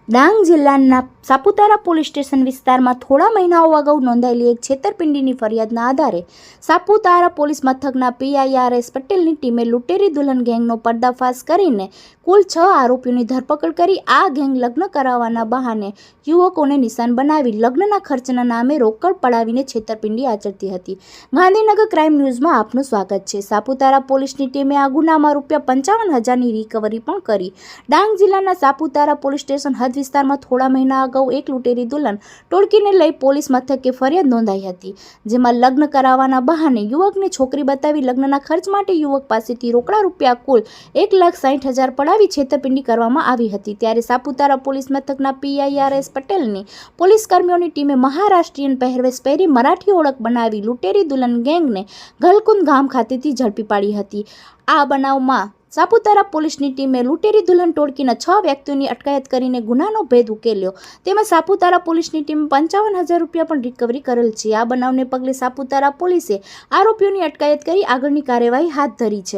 ડાંગ જિલ્લાના Saputara police station વિસ્તારમાં થોડા મહિનાઓ અગાઉ નોંધાયેલી એક છેતરપિંડીની ફરિયાદના આધારે સાપુતારા પોલીસ મથકના PIRS પટેલની ટીમે લૂંટેરી દુલ્હન ગેંગનો પર્દાફાશ કરીને કુલ 6 આરોપીઓની ધરપકડ કરી આ ગેંગ લગ્ન કરાવવાના બહાને યુવકોને નિશાન બનાવી લગ્નના ખર્ચના નામે રોકડ પડાવીને છેતરપિંડી આચરતી હતી। ગાંધીનગર ક્રાઇમ ન્યૂઝમાં આપનું સ્વાગત છે। સાપુતારા પોલીસની ટીમે આ ગુનામાં ₹55,000ની રિકવરી પણ કરી। ડાંગ જિલ્લાના સાપુતારા પોલીસ સ્ટેશન હદ વિસ્તારમાં થોડા મહિના અગાઉ એક લૂંટેરી દુલ્હન ટોળકીને લઈ પોલીસ મથકે ફરિયાદ નોંધાઈ હતી, જેમાં લગ્ન કરાવવાના બહાને યુવકને છોકરી બતાવી લગ્નના ખર્ચ માટે યુવક પાસેથી રોકડા રૂપિયા કુલ 1,60,000 પડાવી છેતરપિંડી કરવામાં આવી હતી। ત્યારે સાપુતારા પોલીસ મથકના PIRS પટેલની પોલીસ કર્મીઓની ટીમે મહારાષ્ટ્રીયન પહેરવેશ પહેરી મરાઠી ઓળખ બનાવી લૂંટેરી દુલ્હન ગેંગને ગલકુંદ ગામ ખાતેથી ઝડપી પાડી હતી। આ બનાવમાં સાપુતારા પોલીસની ટીમે લૂંટેરી દુલ્હન ટોળકીના 6 વ્યક્તિઓની અટકાયત કરીને ગુનાનો ભેદ ઉકેલ્યો। તેમાં સાપુતારા પોલીસની ટીમે ₹55,000 પણ રિકવરી કરેલ છે। આ બનાવને પગલે સાપુતારા પોલીસે આરોપીઓની અટકાયત કરી આગળની કાર્યવાહી હાથ ધરી છે।